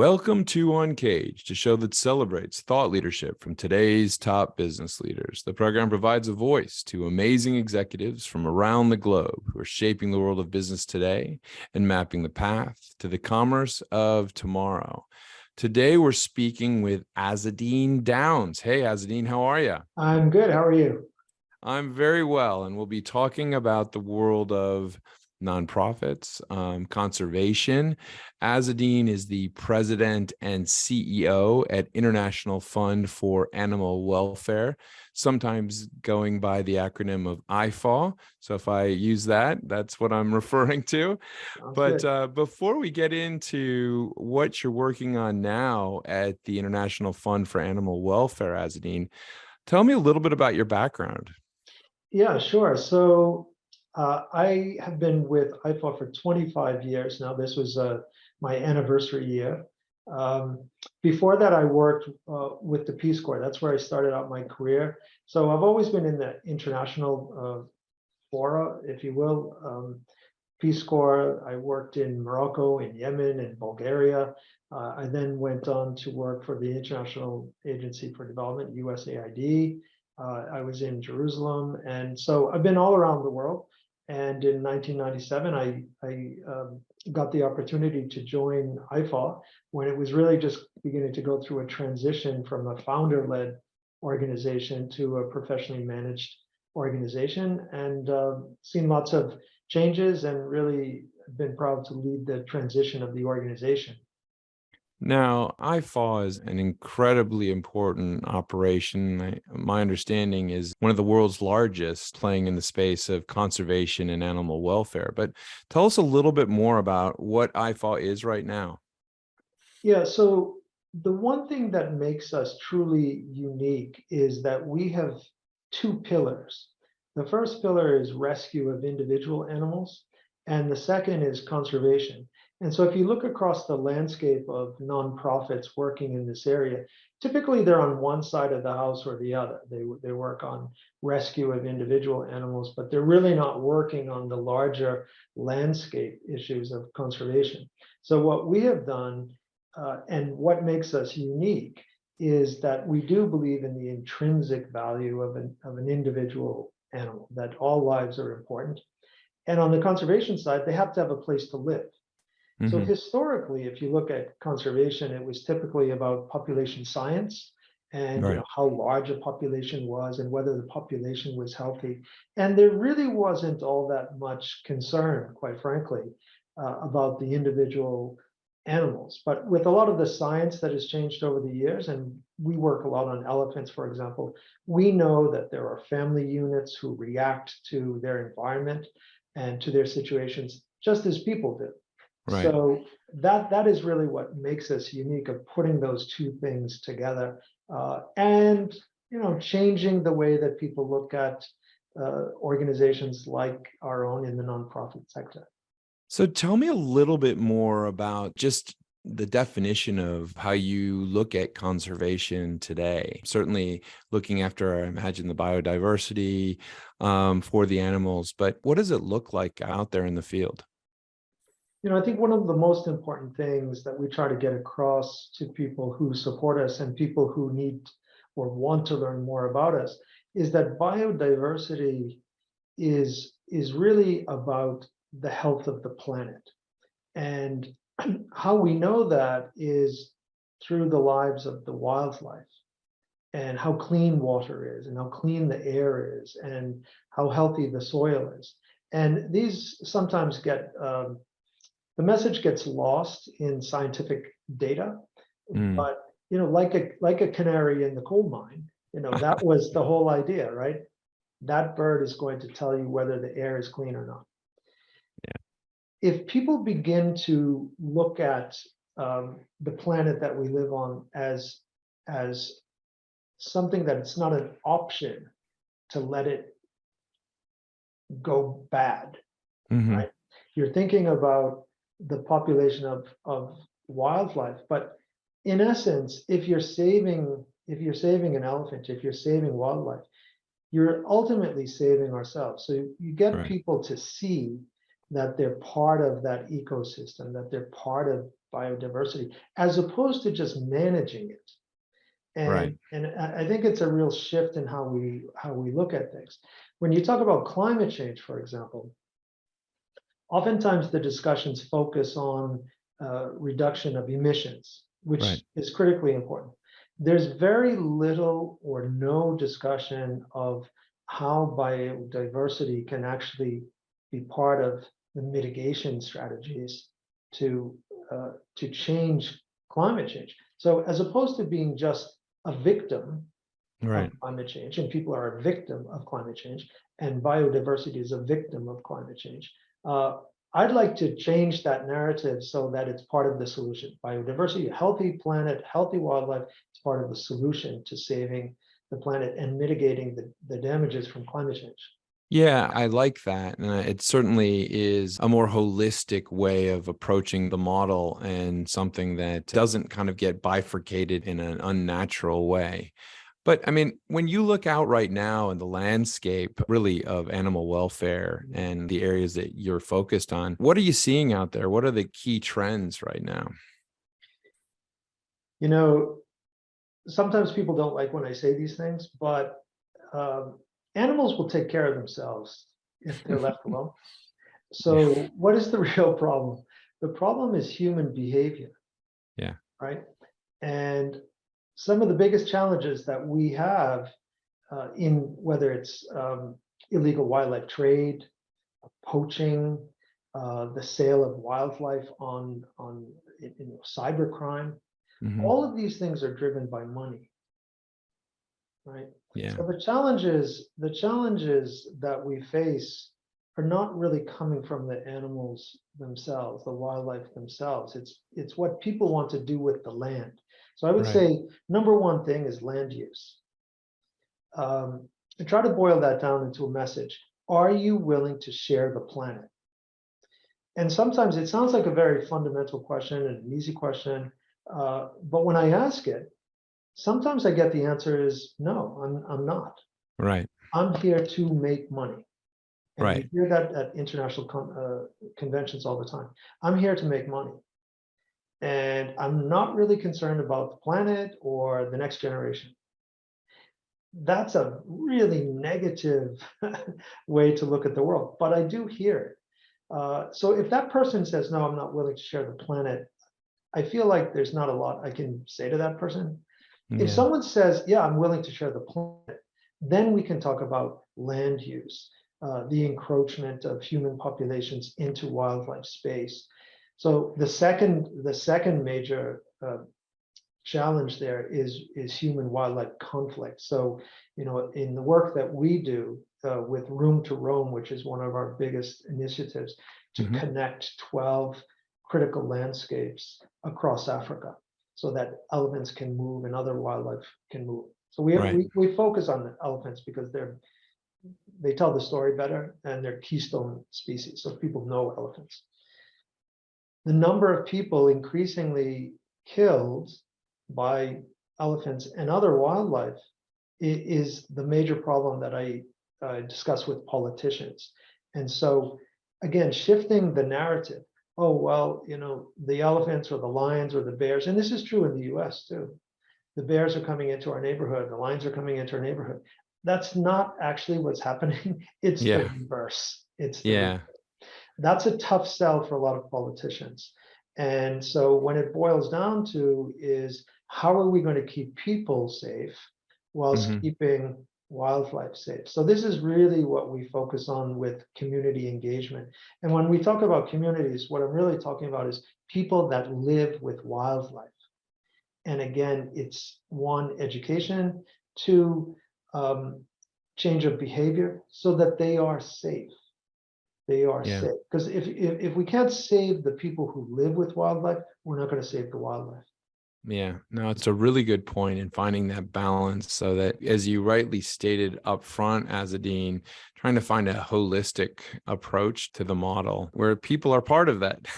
Welcome to UNCAGED, a show that celebrates thought leadership from today's top business leaders. The program provides a voice to amazing executives from around the globe who are shaping the world of business today and mapping the path to the commerce of tomorrow. Today, we're speaking with Azzedine Downes. Hey, Azzedine, how are you? I'm good. How are you? I'm very well, and we'll be talking about the world of nonprofits, conservation. Azzedine is the president and CEO at International Fund for Animal Welfare, sometimes going by the acronym of IFAW. So if I use that, that's what I'm referring to. But before we get into what you're working on now at the International Fund for Animal Welfare, Azzedine, tell me a little bit about your background. Yeah, sure. So I have been with IFAW for 25 years now. This was my anniversary year. Before that, I worked with the Peace Corps. That's where I started out my career. So I've always been in the international fora, if you will. Peace Corps, I worked in Morocco, in Yemen, in Bulgaria. I then went on to work for the International Agency for Development, USAID. I was in Jerusalem. And so I've been all around the world. And in 1997, I got the opportunity to join IFAW when it was really just beginning to go through a transition from a founder-led organization to a professionally managed organization, and seen lots of changes and really been proud to lead the transition of the organization. Now, IFAW is an incredibly important operation. My understanding is one of the world's largest, playing in the space of conservation and animal welfare. But tell us a little bit more about what IFAW is right now. Yeah, so the one thing that makes us truly unique is that we have two pillars. The first pillar is rescue of individual animals, and the second is conservation. And so if you look across the landscape of nonprofits working in this area, typically they're on one side of the house or the other. They work on rescue of individual animals, but they're really not working on the larger landscape issues of conservation. So what we have done, and what makes us unique, is that we do believe in the intrinsic value of an individual animal, that all lives are important. And on the conservation side, they have to have a place to live. So historically, if you look at conservation, it was typically about population science and how large a population was and whether the population was healthy. And there really wasn't all that much concern, quite frankly, about the individual animals. But with a lot of the science that has changed over the years, and we work a lot on elephants, for example, we know that there are family units who react to their environment and to their situations just as people do. Right. So that is really what makes us unique, of putting those two things together, and changing the way that people look at organizations like our own in the nonprofit sector. So tell me a little bit more about just the definition of how you look at conservation today. Certainly looking after, I imagine, the biodiversity for the animals, but what does it look like out there in the field? I think one of the most important things that we try to get across to people who support us and people who need or want to learn more about us is that biodiversity is really about the health of the planet. And how we know that is through the lives of the wildlife, and how clean water is, and how clean the air is, and how healthy the soil is. And these sometimes get the message gets lost in scientific data, but like a canary in the coal mine, that was the whole idea, right? That bird is going to tell you whether the air is clean or not. Yeah. If people begin to look at the planet that we live on as something that it's not an option to let it go bad, right? You're thinking about the population of wildlife, but in essence, if you're saving an elephant, if you're saving wildlife, you're ultimately saving ourselves. So you get people to see that they're part of that ecosystem, that they're part of biodiversity, as opposed to just managing it. Right. And I think it's a real shift in how we look at things. When you talk about climate change, for example, oftentimes the discussions focus on reduction of emissions, Right. which is critically important. There's very little or no discussion of how biodiversity can actually be part of the mitigation strategies to change climate change. So as opposed to being just a victim of Right. climate change, and people are a victim of climate change, and biodiversity is a victim of climate change. Uh, I'd like to change that narrative so that it's part of the solution. Biodiversity, a healthy planet, healthy wildlife is part of the solution to saving the planet and mitigating the damages from climate change. Yeah, I like that. And it certainly is a more holistic way of approaching the model, and something that doesn't kind of get bifurcated in an unnatural way. But I mean, when you look out right now in the landscape, really, of animal welfare and the areas that you're focused on, what are you seeing out there? What are the key trends right now? You know, sometimes people don't like when I say these things, but um, animals will take care of themselves if they're left alone. Yeah. So, what is the real problem? The problem is human behavior, Yeah. right? And some of the biggest challenges that we have in whether it's illegal wildlife trade, poaching, the sale of wildlife on cybercrime, Hmm. all of these things are driven by money, right? Yeah. So the challenges that we face are not really coming from the animals themselves, the wildlife themselves. It's what people want to do with the land. So I would Right. say number one thing is land use. And try to boil that down into a message. Are you willing to share the planet? And sometimes it sounds like a very fundamental question and an easy question, but when I ask it, sometimes I get the answer is no, I'm not. Right. I'm here to make money. And we Right. hear that at international conventions all the time. I'm here to make money. And I'm not really concerned about the planet or the next generation. That's a really negative way to look at the world, but I do hear it. So if that person says, no, I'm not willing to share the planet, I feel like there's not a lot I can say to that person. If Yeah. someone says, yeah, I'm willing to share the planet, then we can talk about land use, the encroachment of human populations into wildlife space. So the second major challenge there is human wildlife conflict. So, in the work that we do with Room to Roam, which is one of our biggest initiatives to Hmm. connect 12 critical landscapes across Africa so that elephants can move and other wildlife can move. So we Right. we, we focus on the elephants because they tell the story better and they're keystone species. So people know elephants. The number of people increasingly killed by elephants and other wildlife is the major problem that I discuss with politicians. And so, again, shifting the narrative. Oh, well, the elephants or the lions or the bears, and this is true in the US too. The bears are coming into our neighborhood, the lions are coming into our neighborhood. That's not actually what's happening. It's the Yeah. reverse. It's the Yeah. That's a tough sell for a lot of politicians. And so when it boils down to is how are we going to keep people safe whilst Hmm. keeping wildlife safe? So this is really what we focus on with community engagement. And when we talk about communities, what I'm really talking about is people that live with wildlife. And again, it's one, education, two, change of behavior so that they are safe. They are Yeah. safe. Because if we can't save the people who live with wildlife, we're not going to save the wildlife. Yeah, no, it's a really good point in finding that balance so that, as you rightly stated up front, Azzedine, trying to find a holistic approach to the model where people are part of that.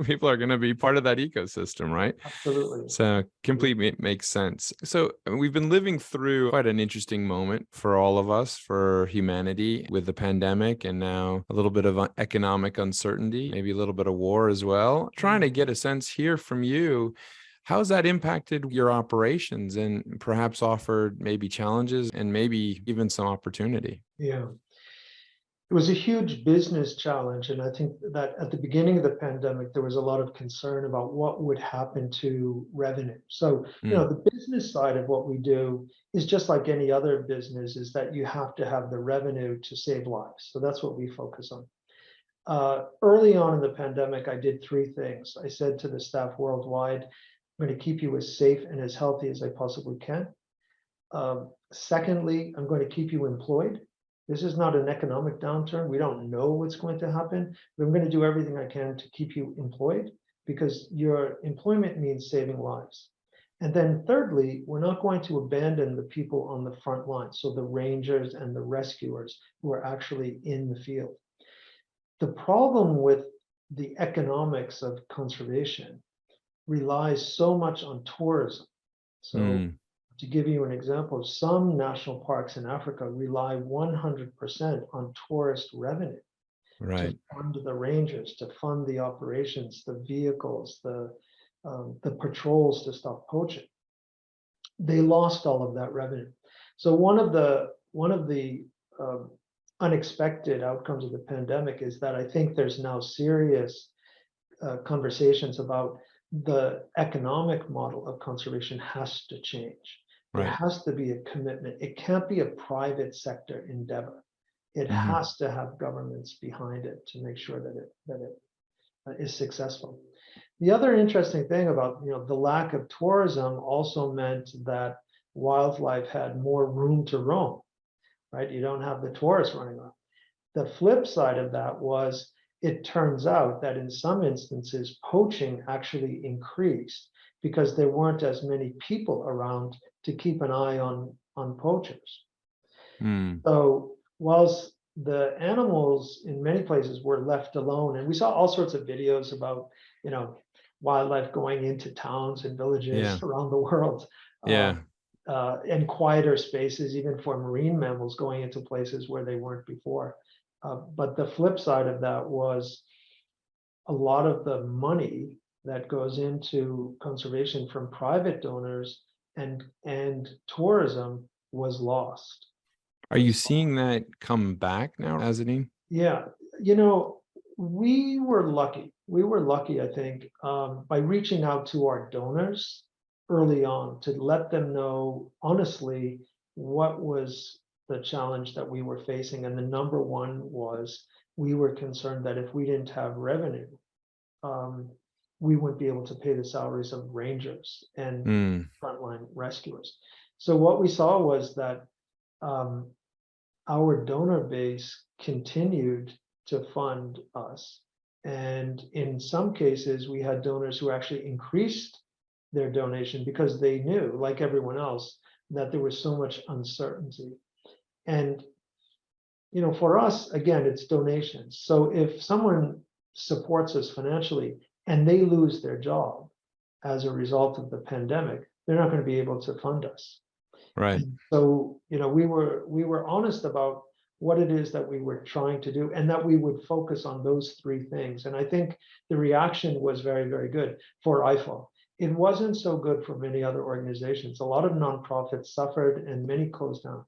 People are going to be part of that ecosystem, right? Absolutely. So completely makes sense. So we've been living through quite an interesting moment for all of us, for humanity, with the pandemic and now a little bit of economic uncertainty, maybe a little bit of war as well. Trying to get a sense here from you. How's that impacted your operations and perhaps offered maybe challenges and maybe even some opportunity? Yeah. It was a huge business challenge. And I think that at the beginning of the pandemic, there was a lot of concern about what would happen to revenue. So, Mm, the business side of what we do is just like any other business, is that you have to have the revenue to save lives. So that's what we focus on. Early on in the pandemic, I did three things. I said to the staff worldwide, I'm going to keep you as safe and as healthy as I possibly can. Secondly, I'm going to keep you employed. This is not an economic downturn. We don't know what's going to happen, but I'm going to do everything I can to keep you employed, because your employment means saving lives. And then thirdly, we're not going to abandon the people on the front line. So the rangers and the rescuers who are actually in the field. The problem with the economics of conservation relies so much on tourism. So mm, to give you an example, some national parks in Africa rely 100% on tourist revenue to right. fund the rangers, to fund the operations, the vehicles, the patrols to stop poaching. They lost all of that revenue. So one of the unexpected outcomes of the pandemic is that I think there's now serious conversations about the economic model of conservation has to change. There Right. has to be a commitment. It can't be a private sector endeavor. It Hmm. has to have governments behind it to make sure that it is successful. The other interesting thing about the lack of tourism also meant that wildlife had more room to roam, right? You don't have the tourists running around. The flip side of that was, it turns out that in some instances, poaching actually increased because there weren't as many people around to keep an eye on poachers. Mm, So whilst the animals in many places were left alone, and we saw all sorts of videos about, you know, wildlife going into towns and yeah. villages around the world, uh, Yeah. and quieter spaces, even for marine mammals going into places where they weren't before. But the flip side of that was a lot of the money that goes into conservation from private donors and tourism was lost. Are you seeing that come back now, Azzedine? Yeah, you know, we were lucky. We were lucky, I think, by reaching out to our donors early on to let them know honestly what was the challenge that we were facing. And the number one was, we were concerned that if we didn't have revenue, um, we wouldn't be able to pay the salaries of rangers and Mm, frontline rescuers. So what we saw was that um, our donor base continued to fund us. And in some cases, we had donors who actually increased their donation because they knew, like everyone else, that there was so much uncertainty. And for us, again, it's donations. So if someone supports us financially and they lose their job as a result of the pandemic, they're not going to be able to fund us. right. And so, we were honest about what it is that we were trying to do, and that we would focus on those three things. And I think the reaction was very, very good for IFAW. It wasn't so good for many other organizations. A lot of nonprofits suffered and many closed down.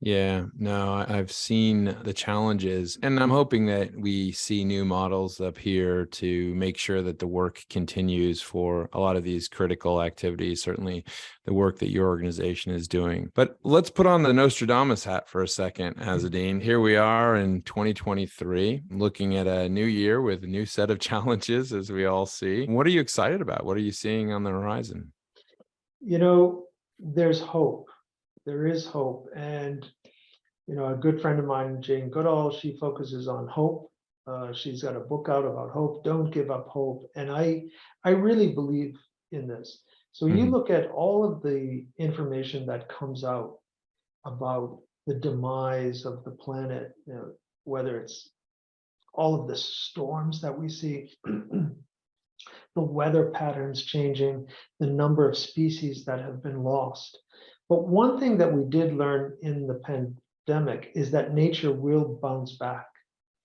Yeah, no, I've seen the challenges, and I'm hoping that we see new models up here to make sure that the work continues for a lot of these critical activities, certainly the work that your organization is doing. But let's put on the Nostradamus hat for a second, Azzedine. Here we are in 2023, looking at a new year with a new set of challenges, as we all see. What are you excited about? What are you seeing on the horizon? There's hope. There is hope. And a good friend of mine, Jane Goodall, she focuses on hope. She's got a book out about hope. Don't give up hope. And I really believe in this. So you Mhm. look at all of the information that comes out about the demise of the planet, whether it's all of the storms that we see, the weather patterns changing, the number of species that have been lost. But one thing that we did learn in the pandemic is that nature will bounce back.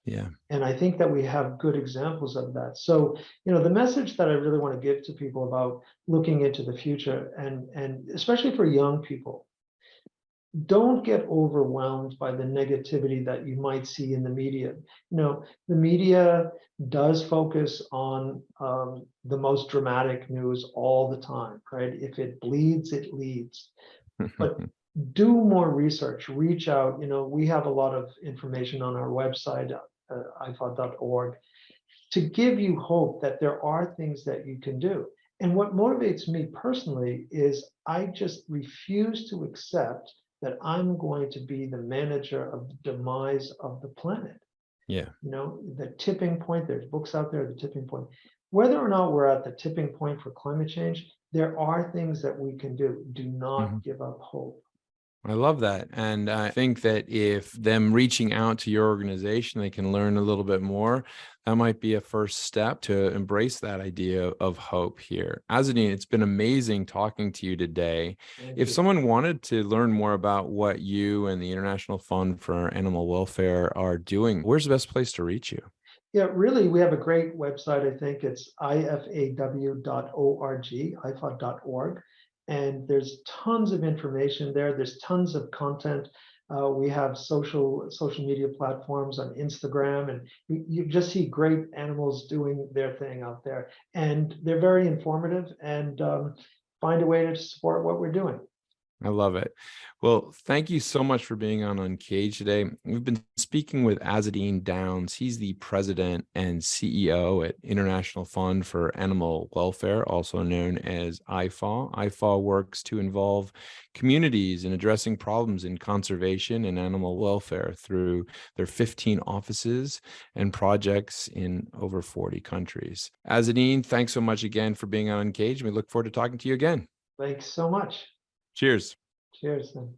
Yeah. And I think that we have good examples of that. So, the message that I really want to give to people about looking into the future, and especially for young people, don't get overwhelmed by the negativity that you might see in the media. The media does focus on the most dramatic news all the time, right? If it bleeds, it leads. But do more research, reach out. We have a lot of information on our website, IFAW.org, to give you hope that there are things that you can do. And what motivates me personally is I just refuse to accept that I'm going to be the manager of the demise of the planet. Yeah. The tipping point, there's books out there, the tipping point. Whether or not we're at the tipping point for climate change, there are things that we can do. Do Mhm. not give up hope. I love that. And I think that if them reaching out to your organization, they can learn a little bit more, that might be a first step to embrace that idea of hope here. Azzedine, it's been amazing talking to you today. Thank If you. someone wanted to learn more about what you and the International Fund for Animal Welfare are doing, where's the best place to reach you? Yeah, really, we have a great website. I think it's ifaw.org, ifaw.org. And there's tons of information there. There's tons of content. We have social media platforms on Instagram, and you just see great animals doing their thing out there. And they're very informative, and find a way to support what we're doing. I love it. Well, thank you so much for being on Uncaged today. We've been speaking with Azzedine Downes. He's the president and CEO at International Fund for Animal Welfare, also known as IFAW. IFAW works to involve communities in addressing problems in conservation and animal welfare through their 15 offices and projects in over 40 countries. Azzedine, thanks so much again for being on Uncaged. We look forward to talking to you again. Thanks so much. Cheers. Cheers then.